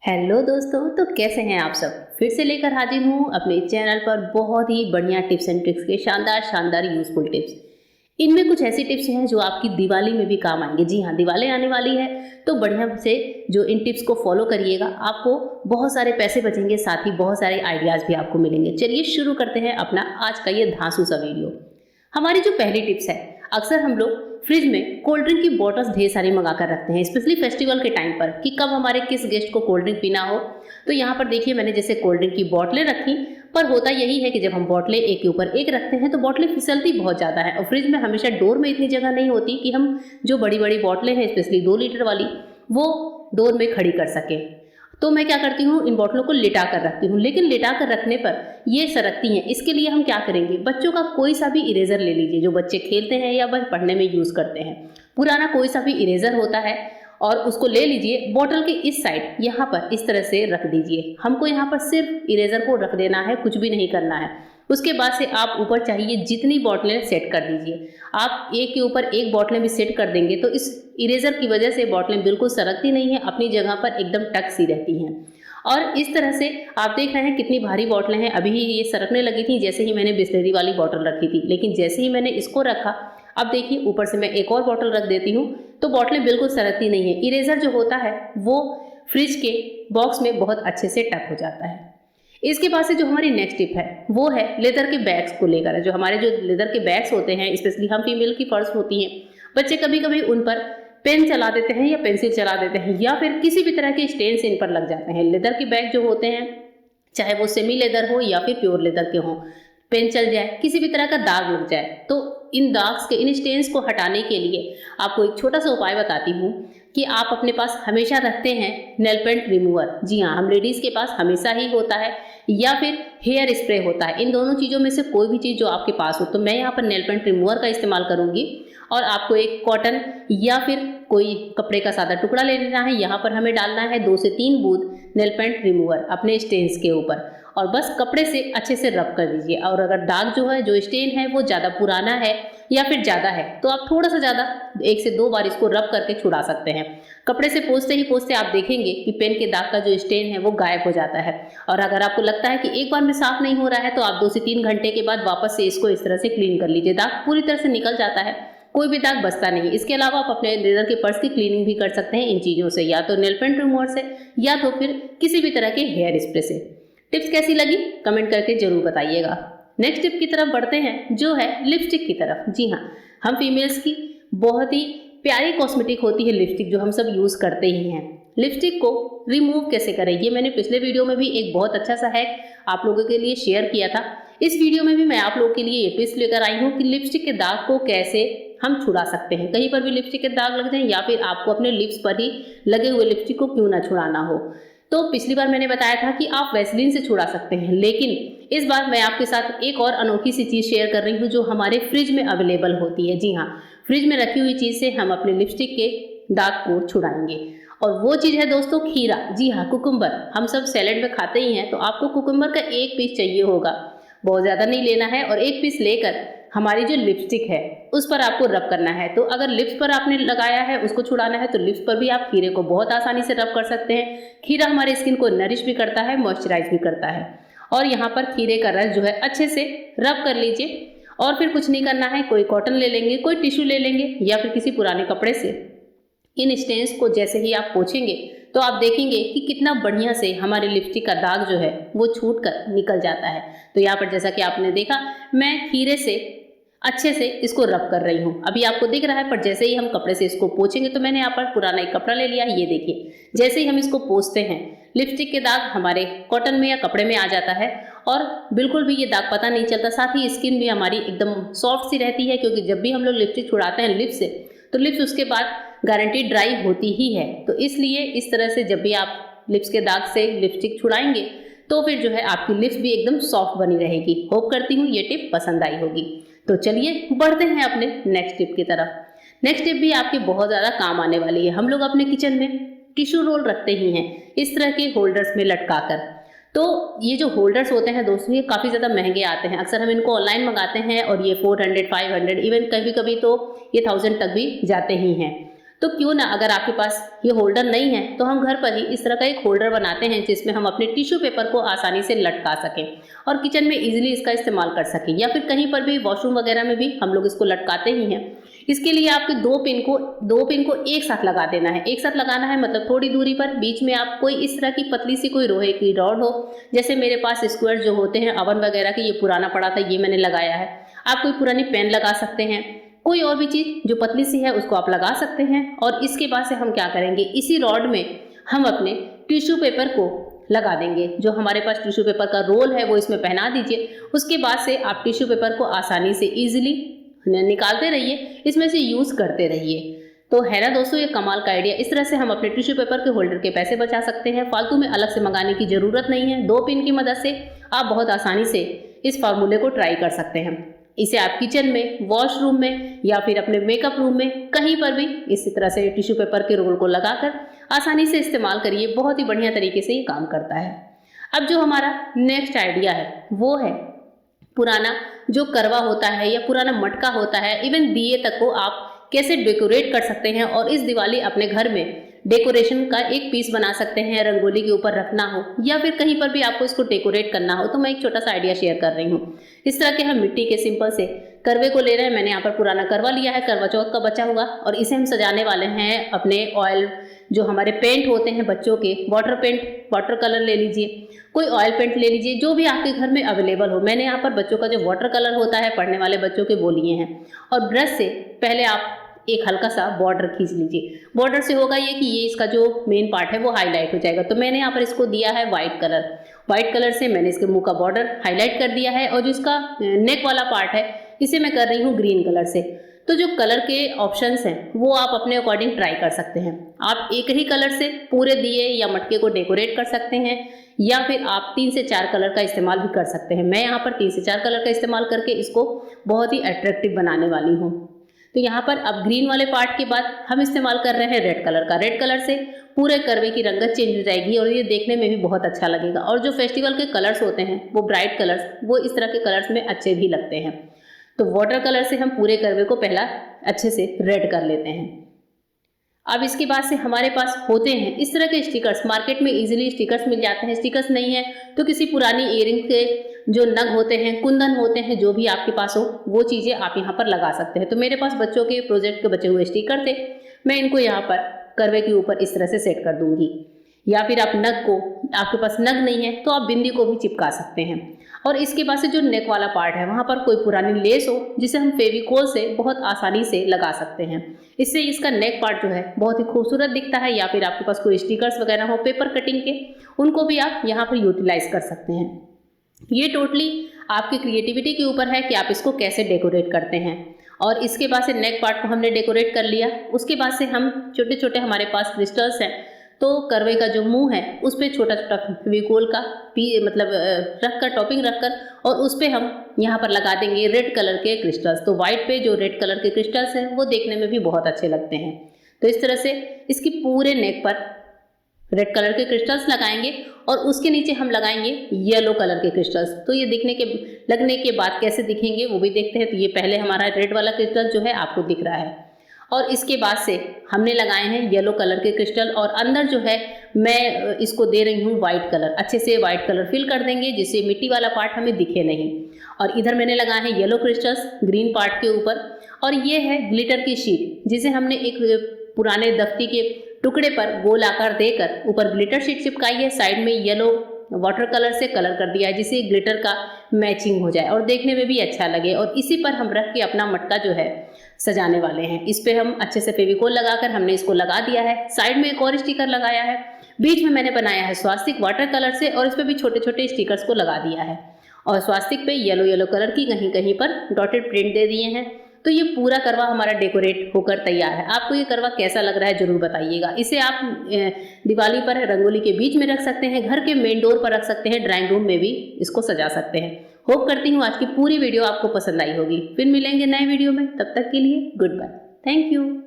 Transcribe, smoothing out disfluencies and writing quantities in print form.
Hello दोस्तों, तो कैसे हैं आप सब। फिर से लेकर हाजिर हूँ अपने चैनल पर बहुत ही बढ़िया टिप्स एंड ट्रिक्स के शानदार शानदार यूजफुल टिप्स। इनमें कुछ ऐसी टिप्स हैं जो आपकी दिवाली में भी काम आएंगे। जी हाँ, दिवाली आने वाली है तो बढ़िया से जो इन टिप्स को फॉलो करिएगा, आपको बहुत सारे पैसे बचेंगे, साथ ही बहुत सारे आइडियाज़ भी आपको मिलेंगे। चलिए शुरू करते हैं अपना आज का ये धांसू सा वीडियो। हमारी जो पहली टिप्स है, अक्सर हम लोग फ्रिज में कोल्ड ड्रिंक की बॉटल्स ढेर सारी मंगा कर रखते हैं, स्पेशली फेस्टिवल के टाइम पर कि कब हमारे किस गेस्ट को कोल्ड ड्रिंक पीना हो। तो यहाँ पर देखिए, मैंने जैसे कोल्ड ड्रिंक की बोतलें रखी, पर होता यही है कि जब हम बोतलें एक के ऊपर एक रखते हैं तो बोतलें फिसलती बहुत ज़्यादा है, और फ्रिज में हमेशा डोर में इतनी जगह नहीं होती कि हम जो बड़ी बड़ी बोतलें हैं, स्पेशली 2 लीटर वाली, वो डोर में खड़ी कर सकें। तो मैं क्या करती हूँ, इन बॉटलों को लिटा कर रखती हूँ, लेकिन लिटा कर रखने पर ये सरकती हैं। इसके लिए हम क्या करेंगे, बच्चों का कोई सा भी इरेजर ले लीजिए जो बच्चे खेलते हैं या बस पढ़ने में यूज़ करते हैं। पुराना कोई सा भी इरेजर होता है और उसको ले लीजिए, बॉटल के इस साइड यहाँ पर इस तरह से रख दीजिए। हमको यहाँ पर सिर्फ इरेजर को रख देना है, कुछ भी नहीं करना है। उसके बाद से आप ऊपर चाहिए जितनी बॉटलें सेट कर दीजिए। आप एक के ऊपर एक बॉटलें भी सेट कर देंगे तो इस इरेजर की वजह से बॉटलें बिल्कुल सरकती नहीं है, अपनी जगह पर एकदम टक सी रहती हैं। और इस तरह से आप देख रहे हैं कितनी भारी बॉटलें हैं। अभी ही ये सरकने लगी थी जैसे ही मैंने बिस्लरी वाली बॉटल रखी थी, लेकिन जैसे ही मैंने इसको रखा, अब देखिए ऊपर से मैं एक और बॉटल रख देती हूँ तो बॉटलें बिल्कुल सरकती नहीं है। इरेजर जो होता है वो फ्रिज के बॉक्स में बहुत अच्छे से टक हो जाता है। इसके बाद से जो हमारी नेक्स्ट टिप है वो है लेदर के बैग्स को लेकर। जो हमारे जो लेदर के बैग्स होते हैं, स्पेशली हम फीमेल की पर्स होती हैं, बच्चे कभी कभी उन पर पेन चला देते हैं या पेंसिल चला देते हैं या फिर किसी भी तरह के स्टेन्स इन पर लग जाते हैं। लेदर के बैग जो होते हैं, चाहे वो सेमी लेदर हो या फिर प्योर लेदर के हों, पेन चल जाए, किसी भी तरह का दाग लग जाए, तो इन दाग्स के, इन स्टेन्स को हटाने के लिए आपको एक छोटा सा उपाय बताती हूँ कि आप अपने पास हमेशा रखते हैं नेल पेंट रिमूवर। जी हाँ, हम लेडीज़ के पास हमेशा ही होता है, या फिर हेयर स्प्रे होता है। इन दोनों चीज़ों में से कोई भी चीज़ जो आपके पास हो, तो मैं यहाँ पर नेल पेंट रिमूवर का इस्तेमाल करूँगी। और आपको एक कॉटन या फिर कोई कपड़े का सादा टुकड़ा ले लेना है। यहाँ पर हमें डालना है 2 से 3 बूंद नेल पेंट रिमूवर अपने स्टेन्स के ऊपर, और बस कपड़े से अच्छे से रब कर दीजिए। और अगर दाग जो है, जो स्टेन है, वो ज़्यादा पुराना है या फिर ज़्यादा है, तो आप थोड़ा सा ज़्यादा 1 से 2 बार इसको रब करके छुड़ा सकते हैं। कपड़े से पोंछते ही पोंछते आप देखेंगे कि पेन के दाग का जो स्टेन है वो गायब हो जाता है। और अगर आपको लगता है कि एक बार में साफ नहीं हो रहा है, तो आप 2 से 3 घंटे के बाद वापस से इसको इस तरह से क्लीन कर लीजिए। दाग पूरी तरह से निकल जाता है, कोई भी दाग बचता नहीं। इसके अलावा आप अपने लेदर के पर्स की क्लीनिंग भी कर सकते हैं इन चीज़ों से, या तो नेल पेंट रिमूवर से या तो फिर किसी भी तरह के हेयर स्प्रे से। टिप्स कैसी लगी कमेंट करके जरूर बताइएगा। नेक्स्ट टिप की तरफ बढ़ते हैं, जो है लिपस्टिक की तरफ। जी हाँ, हम फीमेल्स की बहुत ही प्यारी कॉस्मेटिक होती है लिपस्टिक, जो हम सब यूज़ करते ही हैं। लिपस्टिक को रिमूव कैसे करें, ये मैंने पिछले वीडियो में भी एक बहुत अच्छा सा हैक आप लोगों के लिए शेयर किया था। इस वीडियो में भी मैं आप लोगों के लिए ये टिप्स लेकर आई हूँ कि लिपस्टिक के दाग को कैसे हम छुड़ा सकते हैं। कहीं पर भी लिपस्टिक के दाग लग जाए, या फिर आपको अपने लिप्स पर ही लगे हुए लिपस्टिक को क्यों ना छुड़ाना हो। तो पिछली बार मैंने बताया था कि आप वैसलीन से छुड़ा सकते हैं, लेकिन इस बार मैं आपके साथ एक और अनोखी सी चीज़ शेयर कर रही हूँ जो हमारे फ्रिज में अवेलेबल होती है। जी हाँ, फ्रिज में रखी हुई चीज़ से हम अपने लिपस्टिक के दाग को छुड़ाएंगे, और वो चीज़ है दोस्तों खीरा। जी हाँ, कुकुम्बर। हम सब सैलेड में खाते ही हैं, तो आपको कुकुम्बर का एक पीस चाहिए होगा, बहुत ज़्यादा नहीं लेना है। और एक पीस लेकर हमारी जो लिपस्टिक है उस पर आपको रब करना है। तो अगर लिप्स पर आपने लगाया है, उसको छुड़ाना है, तो लिप्स पर भी आप खीरे को बहुत आसानी से रब कर सकते हैं। खीरा हमारे स्किन को नरिश भी करता है, मॉइस्चराइज भी करता है। और यहाँ पर खीरे का रस जो है अच्छे से रब कर लीजिए, और फिर कुछ नहीं करना है। कोई कॉटन ले लेंगे, कोई टिश्यू ले लेंगे, या फिर किसी पुराने कपड़े से इन स्टेन्स को जैसे ही आप पोंछेंगे तो आप देखेंगे कि कितना बढ़िया से हमारे लिपस्टिक का दाग जो है वो छूट कर निकल जाता है। तो यहाँ पर जैसा कि आपने देखा, मैं खीरे से अच्छे से इसको रब कर रही हूँ। अभी आपको दिख रहा है, पर जैसे ही हम कपड़े से इसको पोंछेंगे, तो मैंने यहाँ पर पुराना एक कपड़ा ले लिया है, ये देखिए। जैसे ही हम इसको पोंछते हैं, लिपस्टिक के दाग हमारे कॉटन में या कपड़े में आ जाता है, और बिल्कुल भी ये दाग पता नहीं चलता। साथ ही स्किन भी हमारी एकदम सॉफ्ट सी रहती है, क्योंकि जब भी हम लोग लिपस्टिक छुड़ाते हैं लिप्स से, तो लिप्स उसके बाद गारंटी ड्राई होती ही है। तो इसलिए इस तरह से जब भी आप लिप्स के दाग से लिपस्टिक छुड़ाएंगे, तो फिर जो है आपकी लिप्स भी एकदम सॉफ्ट बनी रहेगी। होप करती हूँ ये टिप पसंद आई होगी। तो चलिए बढ़ते हैं अपने नेक्स्ट टिप की तरफ। नेक्स्ट टिप भी आपके बहुत ज़्यादा काम आने वाली है। हम लोग अपने किचन में टिश्यू रोल रखते ही हैं, इस तरह के होल्डर्स में लटका कर। तो ये जो होल्डर्स होते हैं दोस्तों, ये काफ़ी ज़्यादा महंगे आते हैं। अक्सर हम इनको ऑनलाइन मंगाते हैं, और ये 400, 500, इवन कभी कभी तो ये 1000 तक भी जाते ही हैं। तो क्यों ना, अगर आपके पास ये होल्डर नहीं है तो हम घर पर ही इस तरह का एक होल्डर बनाते हैं जिसमें हम अपने टिश्यू पेपर को आसानी से लटका सकें और किचन में इजीली इसका इस्तेमाल कर सकें, या फिर कहीं पर भी वॉशरूम वगैरह में भी हम लोग इसको लटकाते ही हैं। इसके लिए आपके दो पिन को एक साथ लगा देना है। एक साथ लगाना है मतलब थोड़ी दूरी पर, बीच में आप कोई इस तरह की पतली सी कोई लोहे की रॉड हो, जैसे मेरे पास स्क्वायर जो होते हैं ओवन वगैरह के, ये पुराना पड़ा था, ये मैंने लगाया है। आप कोई पुरानी पेन लगा सकते हैं, कोई और भी चीज जो पतली सी है उसको आप लगा सकते हैं। और इसके बाद से हम क्या करेंगे, इसी रॉड में हम अपने टिश्यू पेपर को लगा देंगे। जो हमारे पास टिश्यू पेपर का रोल है वो इसमें पहना दीजिए। उसके बाद से आप टिश्यू पेपर को आसानी से इजीली निकालते रहिए, इसमें से यूज करते रहिए। तो है ना दोस्तों ये कमाल का आइडिया। इस तरह से हम अपने टिश्यू पेपर के होल्डर के पैसे बचा सकते हैं, फालतू में अलग से मंगाने की जरूरत नहीं है। 2 पिन की मदद से आप बहुत आसानी से इस फार्मूले को ट्राई कर सकते हैं। इसे आप किचन में, वॉशरूम में या फिर अपने मेकअप रूम में कहीं पर भी इसी तरह से टिश्यू पेपर के रोल को लगाकर आसानी से इस्तेमाल करिए। बहुत ही बढ़िया तरीके से ये काम करता है। अब जो हमारा नेक्स्ट आइडिया है वो है पुराना जो करवा होता है या पुराना मटका होता है, इवन दिए तक को आप कैसे डेकोरेट कर सकते हैं और इस दिवाली अपने घर में डेकोरेशन का एक पीस बना सकते हैं। रंगोली के ऊपर रखना हो या फिर कहीं पर भी आपको इसको डेकोरेट करना हो, तो मैं एक छोटा सा आइडिया शेयर कर रही हूँ। इस तरह के हम मिट्टी के सिंपल से करवे को ले रहे हैं। मैंने यहाँ पर पुराना करवा लिया है, करवा चौथ का बचा हुआ, और इसे हम सजाने वाले हैं अपने ऑयल जो हमारे पेंट होते हैं बच्चों के, वाटर पेंट, वाटर कलर ले लीजिए, कोई ऑयल पेंट ले लीजिए, जो भी आपके घर में अवेलेबल हो। मैंने यहाँ पर बच्चों का जो वाटर कलर होता है पढ़ने वाले बच्चों के वो लिए हैं। और ब्रश से पहले आप एक हल्का सा बॉर्डर खींच लीजिए। बॉर्डर से होगा ये कि ये इसका जो मेन पार्ट है वो हाईलाइट हो जाएगा। तो मैंने यहाँ पर इसको दिया है वाइट कलर। वाइट कलर से मैंने इसके मुंह का बॉर्डर हाईलाइट कर दिया है, और जो इसका नेक वाला पार्ट है इसे मैं कर रही हूँ ग्रीन कलर से। तो जो कलर के ऑप्शंस हैं वो आप अपने अकॉर्डिंग ट्राई कर सकते हैं। आप एक ही कलर से पूरे दिए या मटके को डेकोरेट कर सकते हैं, या फिर आप 3 से 4 कलर का इस्तेमाल भी कर सकते हैं। मैं यहाँ पर 3 से 4 कलर का इस्तेमाल करके इसको बहुत ही अट्रैक्टिव बनाने वाली हूँ। तो यहाँ पर अब ग्रीन वाले पार्ट के बाद हम इस्तेमाल कर रहे हैं रेड कलर का। रेड कलर से पूरे करवे की रंगत चेंज हो जाएगी और ये देखने में भी बहुत अच्छा लगेगा। और जो फेस्टिवल के कलर्स होते हैं वो ब्राइट कलर्स, वो इस तरह के कलर्स में अच्छे भी लगते हैं। तो वाटर कलर से हम पूरे करवे को पहला अच्छे से रेड कर लेते हैं। अब इसके बाद से हमारे पास होते हैं इस तरह के स्टिकर्स। मार्केट में इजीली स्टिकर्स मिल जाते हैं। स्टिकर्स नहीं है तो किसी पुरानी इयरिंग के जो नग होते हैं, कुंदन होते हैं, जो भी आपके पास हो वो चीज़ें आप यहाँ पर लगा सकते हैं। तो मेरे पास बच्चों के प्रोजेक्ट के बचे हुए स्टिकर थे, मैं इनको यहाँ पर करवे के ऊपर इस तरह से सेट कर दूंगी। या फिर आप नग को, आपके पास नग नहीं है तो आप बिंदी को भी चिपका सकते हैं। और इसके बाद से जो नेक वाला पार्ट है वहाँ पर कोई पुरानी लेस हो जिसे हम फेविकोल से बहुत आसानी से लगा सकते हैं। इससे इसका नेक पार्ट जो है बहुत ही खूबसूरत दिखता है। या फिर आपके पास कोई स्टिकर्स वगैरह हो पेपर कटिंग के, उनको भी आप यहाँ पर यूटिलाइज कर सकते हैं। ये टोटली आपकी क्रिएटिविटी के ऊपर है कि आप इसको कैसे डेकोरेट करते हैं। और इसके बाद से नेक पार्ट को हमने डेकोरेट कर लिया। उसके बाद से हम छोटे छोटे हमारे पास क्रिस्टल्स हैं, तो करवे का जो मुंह है उस पर छोटा छोटा फेविकोल का रख कर, टॉपिंग रख कर, और उस पर हम यहाँ पर लगा देंगे रेड कलर के क्रिस्टल्स। तो वाइट पे जो रेड कलर के क्रिस्टल्स हैं वो देखने में भी बहुत अच्छे लगते हैं। तो इस तरह से इसकी पूरे नेक पर रेड कलर के क्रिस्टल्स लगाएंगे और उसके नीचे हम लगाएंगे येलो कलर के क्रिस्टल्स। तो ये लगने के बाद कैसे दिखेंगे वो भी देखते हैं। तो ये पहले हमारा रेड वाला क्रिस्टल जो है आपको दिख रहा है, और इसके बाद से हमने लगाए हैं येलो कलर के क्रिस्टल, और अंदर जो है मैं इसको दे रही हूँ वाइट कलर। अच्छे से वाइट कलर फिल कर देंगे जिससे मिट्टी वाला पार्ट हमें दिखे नहीं। और इधर मैंने लगाए हैं येलो क्रिस्टल्स ग्रीन पार्ट के ऊपर, और ये है ग्लिटर की शीट जिसे हमने एक पुराने दफ्ती के टुकड़े पर गोल आकार देकर ऊपर ग्लिटर शीट चिपकाई है। साइड में येलो वाटर कलर से कलर कर दिया है जिससे ग्लिटर का मैचिंग हो जाए और देखने में भी अच्छा लगे। और इसी पर हम रख के अपना मटका जो है सजाने वाले हैं। इस पे हम अच्छे से फेविकोल लगाकर हमने इसको लगा दिया है। साइड में एक और स्टिकर लगाया है, बीच में मैंने बनाया है स्वास्तिक वाटर कलर से, और इस पे भी छोटे छोटे स्टिकर्स को लगा दिया है। और स्वास्तिक पे येलो कलर की कहीं कहीं पर डॉटेड प्रिंट दे दिए हैं। तो ये पूरा करवा हमारा डेकोरेट होकर तैयार है। आपको ये करवा कैसा लग रहा है जरूर बताइएगा। इसे आप दिवाली पर रंगोली के बीच में रख सकते हैं, घर के मेन डोर पर रख सकते हैं, ड्राइंग रूम में भी इसको सजा सकते हैं। होप करती हूँ आज की पूरी वीडियो आपको पसंद आई होगी। फिर मिलेंगे नए वीडियो में, तब तक के लिए गुड बाय, थैंक यू।